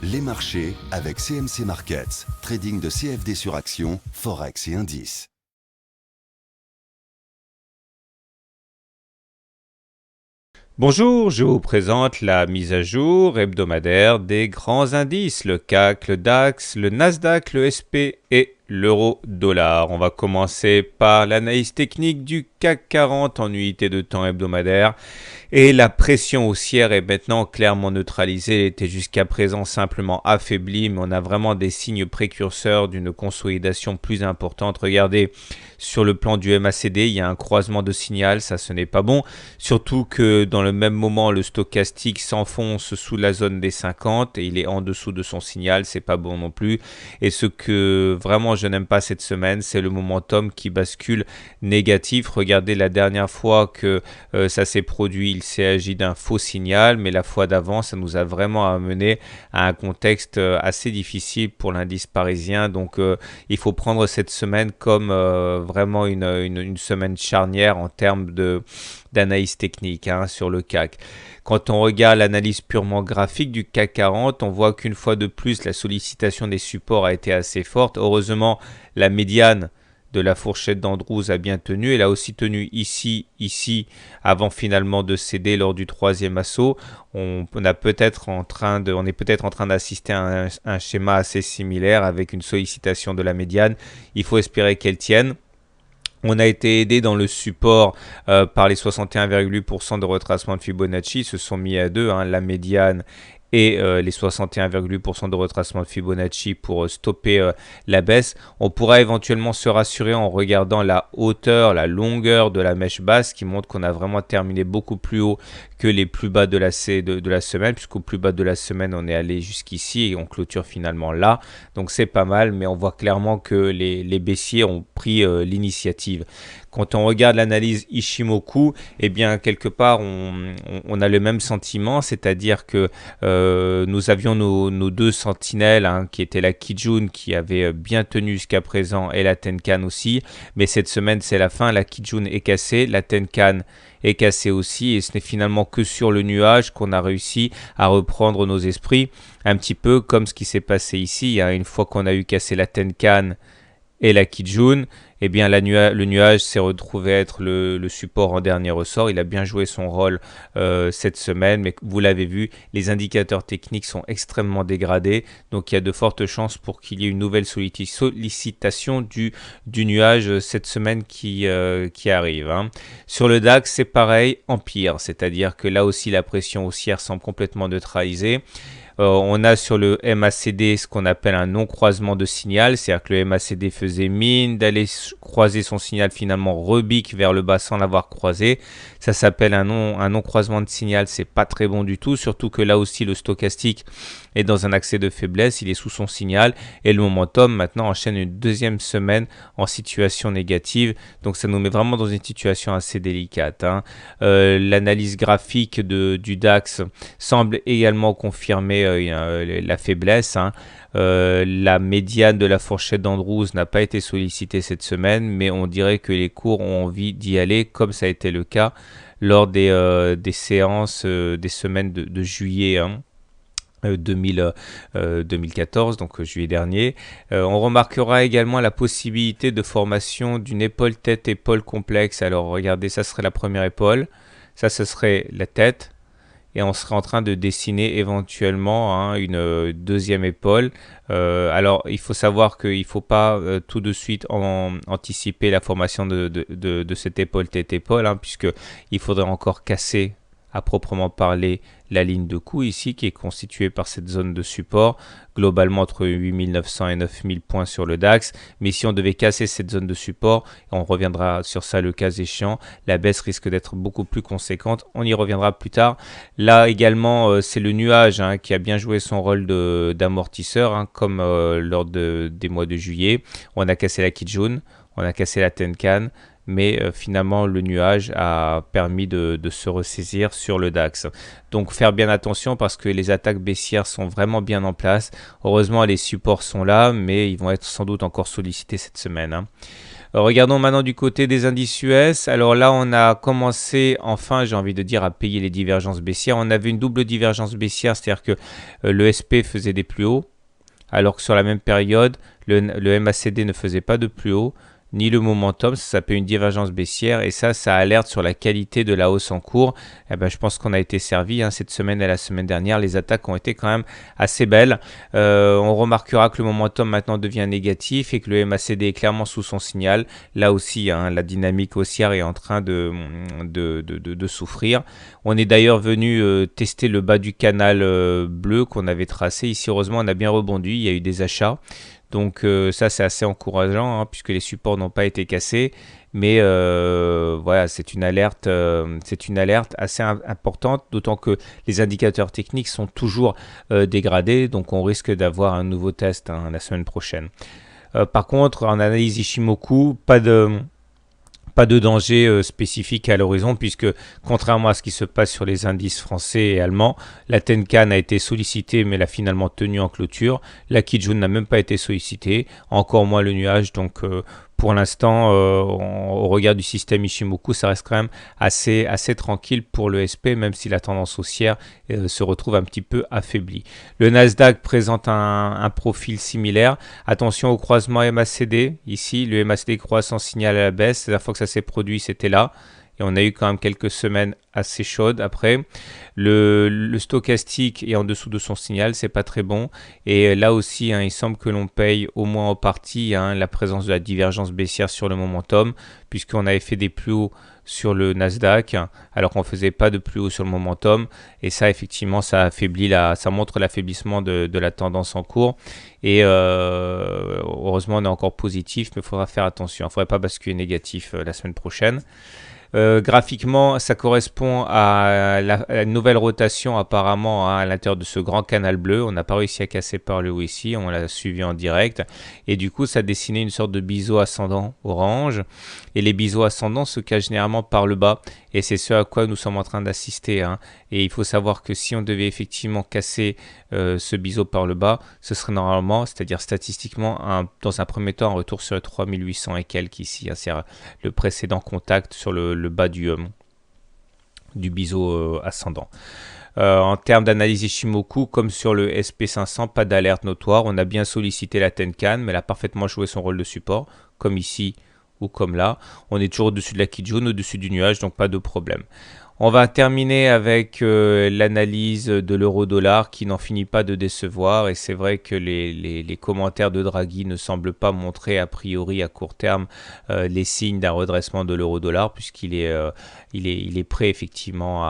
Les marchés avec CMC Markets, trading de CFD sur action, Forex et indices. Bonjour, je vous présente la mise à jour hebdomadaire des grands indices, le CAC, le DAX, le Nasdaq, le SP et l'euro-dollar. On va commencer par l'analyse technique du CAC 40 en unité de temps hebdomadaire. Et la pression haussière est maintenant clairement neutralisée. Elle était jusqu'à présent simplement affaiblie, mais on a vraiment des signes précurseurs d'une consolidation plus importante. Regardez, sur le plan du MACD, il y a un croisement de signal, ça ce n'est pas bon. Surtout que dans le même moment, le stochastique s'enfonce sous la zone des 50 et il est en dessous de son signal, c'est pas bon non plus. Et ce que vraiment je n'aime pas cette semaine, c'est le momentum qui bascule négatif. Regardez la dernière fois que ça s'est produit, il s'est agi d'un faux signal, mais la fois d'avant, ça nous a vraiment amené à un contexte assez difficile pour l'indice parisien. Donc, il faut prendre cette semaine comme vraiment une semaine charnière en termes d'analyse technique sur le CAC. Quand on regarde l'analyse purement graphique du CAC 40, on voit qu'une fois de plus, la sollicitation des supports a été assez forte. Heureusement, la médiane de la fourchette d'Andrews a bien tenu. Elle a aussi tenu ici, avant finalement de céder lors du troisième assaut. On est peut-être en train d'assister à un schéma assez similaire avec une sollicitation de la médiane. Il faut espérer qu'elle tienne. On a été aidé dans le support par les 61,8% de retracement de Fibonacci. Ils se sont mis à deux, la médiane et les 61,8% de retracement de Fibonacci pour stopper la baisse. On pourra éventuellement se rassurer en regardant la hauteur, la longueur de la mèche basse qui montre qu'on a vraiment terminé beaucoup plus haut que les plus bas de la semaine, puisqu'au plus bas de la semaine, on est allé jusqu'ici et on clôture finalement là. Donc c'est pas mal, mais on voit clairement que les baissiers ont pris l'initiative. Quand on regarde l'analyse Ishimoku, eh bien, quelque part, on a le même sentiment, c'est-à-dire que nous avions nos deux sentinelles, qui étaient la Kijun, qui avait bien tenu jusqu'à présent, et la Tenkan aussi. Mais cette semaine, c'est la fin. La Kijun est cassée, la Tenkan est cassée aussi. Et ce n'est finalement que sur le nuage qu'on a réussi à reprendre nos esprits. Un petit peu comme ce qui s'est passé ici. Une fois qu'on a eu cassé la Tenkan et la Kijun, eh bien le nuage s'est retrouvé être le support en dernier ressort. Il a bien joué son rôle cette semaine, mais vous l'avez vu, les indicateurs techniques sont extrêmement dégradés. Donc il y a de fortes chances pour qu'il y ait une nouvelle sollicitation du nuage cette semaine qui arrive. Sur le DAX, c'est pareil, en pire. C'est-à-dire que là aussi, la pression haussière semble complètement neutralisée. On a sur le MACD ce qu'on appelle un non-croisement de signal, c'est-à-dire que le MACD faisait mine d'aller croiser son signal, finalement rebique vers le bas sans l'avoir croisé. Ça s'appelle un non-croisement de signal, c'est pas très bon du tout, surtout que là aussi le stochastique est dans un accès de faiblesse, il est sous son signal et le momentum maintenant enchaîne une deuxième semaine en situation négative, donc ça nous met vraiment dans une situation assez délicate. L'analyse graphique du DAX semble également confirmer la faiblesse. La médiane de la fourchette d'Andrews n'a pas été sollicitée cette semaine, mais on dirait que les cours ont envie d'y aller, comme ça a été le cas lors des séances des semaines de juillet 2014, donc juillet dernier. On remarquera également la possibilité de formation d'une épaule tête-épaule complexe. Alors regardez, ça serait la première épaule, ça ce serait la tête. Et on serait en train de dessiner éventuellement une deuxième épaule. Alors, il faut savoir qu'il ne faut pas tout de suite anticiper la formation de cette épaule tête-épaule, puisqu'il faudrait encore casser à proprement parler la ligne de coût ici qui est constituée par cette zone de support globalement entre 8900 et 9000 points sur le DAX, mais si on devait casser cette zone de support, on reviendra sur ça le cas échéant, la baisse risque d'être beaucoup plus conséquente, on y reviendra plus tard. Là également c'est le nuage qui a bien joué son rôle d'amortisseur comme lors des mois de juillet. On a cassé la Kijun, on a cassé la Tenkan, mais finalement le nuage a permis de se ressaisir sur le DAX. Donc faire bien attention parce que les attaques baissières sont vraiment bien en place. Heureusement les supports sont là, mais ils vont être sans doute encore sollicités cette semaine. Regardons maintenant du côté des indices US. Alors là, on a commencé, enfin, j'ai envie de dire, à payer les divergences baissières. On avait une double divergence baissière, c'est-à-dire que le SP faisait des plus hauts, alors que sur la même période, le MACD ne faisait pas de plus haut, ni le momentum, ça s'appelle une divergence baissière, et ça alerte sur la qualité de la hausse en cours. Eh ben, je pense qu'on a été servi cette semaine et la semaine dernière. Les attaques ont été quand même assez belles. On remarquera que le momentum maintenant devient négatif et que le MACD est clairement sous son signal. Là aussi, la dynamique haussière est en train de souffrir. On est d'ailleurs venu tester le bas du canal bleu qu'on avait tracé. Ici, heureusement, on a bien rebondi. Il y a eu des achats. Donc ça c'est assez encourageant puisque les supports n'ont pas été cassés, mais voilà, c'est une alerte assez importante, d'autant que les indicateurs techniques sont toujours dégradés, donc on risque d'avoir un nouveau test la semaine prochaine. Par contre, en analyse Ishimoku, pas de danger spécifique à l'horizon, puisque contrairement à ce qui se passe sur les indices français et allemands, la Tenkan a été sollicitée mais l'a finalement tenue en clôture. La Kijun n'a même pas été sollicitée, encore moins le nuage. Donc pour l'instant, au regard du système Ishimoku, ça reste quand même assez tranquille pour le SP, même si la tendance haussière se retrouve un petit peu affaiblie. Le Nasdaq présente un profil similaire. Attention au croisement MACD. Ici, le MACD croise en signal à la baisse. La dernière fois que ça s'est produit, c'était là. Et on a eu quand même quelques semaines assez chaudes après. Le stochastique est en dessous de son signal, c'est pas très bon. Et là aussi, il semble que l'on paye au moins en partie la présence de la divergence baissière sur le momentum, puisqu'on avait fait des plus hauts sur le Nasdaq, alors qu'on ne faisait pas de plus haut sur le momentum. Et ça, effectivement, ça montre l'affaiblissement de la tendance en cours. Et heureusement, on est encore positif, mais il faudra faire attention. Il ne faudrait pas basculer négatif la semaine prochaine. Graphiquement, ça correspond à la nouvelle rotation apparemment à l'intérieur de ce grand canal bleu. On n'a pas réussi à casser par le haut ici, on l'a suivi en direct. Et du coup, ça dessinait une sorte de biseau ascendant orange. Et les biseaux ascendants se cachent généralement par le bas. Et c'est ce à quoi nous sommes en train d'assister. Et il faut savoir que si on devait effectivement casser ce biseau par le bas, ce serait normalement, c'est-à-dire statistiquement, dans un premier temps, un retour sur le 3800 et quelques ici. C'est le précédent contact sur le bas du biseau ascendant. En termes d'analyse Ishimoku, comme sur le SP500, pas d'alerte notoire. On a bien sollicité la Tenkan, mais elle a parfaitement joué son rôle de support, comme ici ou comme là. On est toujours au-dessus de la Kijun, au-dessus du nuage, donc pas de problème. On va terminer avec l'analyse de l'euro-dollar qui n'en finit pas de décevoir, et c'est vrai que les commentaires de Draghi ne semblent pas montrer a priori à court terme les signes d'un redressement de l'euro-dollar, puisqu'il est prêt effectivement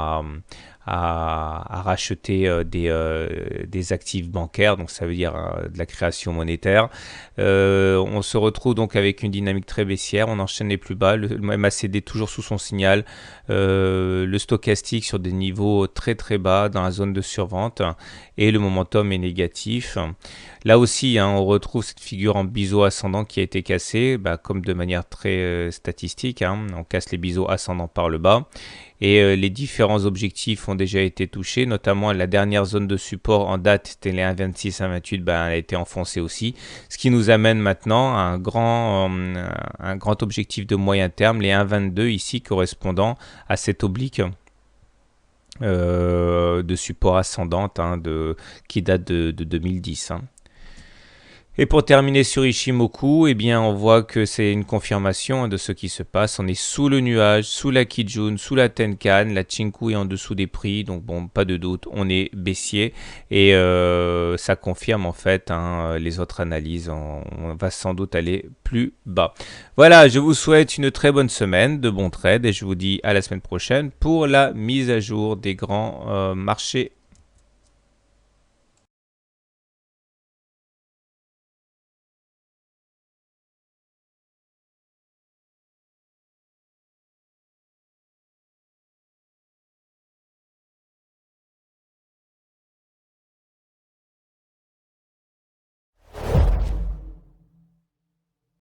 à racheter des actifs bancaires, donc ça veut dire de la création monétaire. On se retrouve donc avec une dynamique très baissière, on enchaîne les plus bas, le MACD toujours sous son signal, le stochastique sur des niveaux très très bas dans la zone de survente, et le momentum est négatif. Là aussi, on retrouve cette figure en biseau ascendant qui a été cassée, comme de manière très statistique, on casse les biseaux ascendants par le bas. Et les différents objectifs ont déjà été touchés, notamment la dernière zone de support en date, c'était les 1,26, 1,28, elle a été enfoncée aussi. Ce qui nous amène maintenant à un grand objectif de moyen terme, les 1,22 ici correspondant à cette oblique de support ascendante qui date de 2010. Et pour terminer sur Ishimoku, on voit que c'est une confirmation de ce qui se passe. On est sous le nuage, sous la Kijun, sous la Tenkan, la Chinku est en dessous des prix, donc pas de doute, on est baissier et ça confirme en fait les autres analyses. On va sans doute aller plus bas. Voilà, je vous souhaite une très bonne semaine, de bons trades et je vous dis à la semaine prochaine pour la mise à jour des grands marchés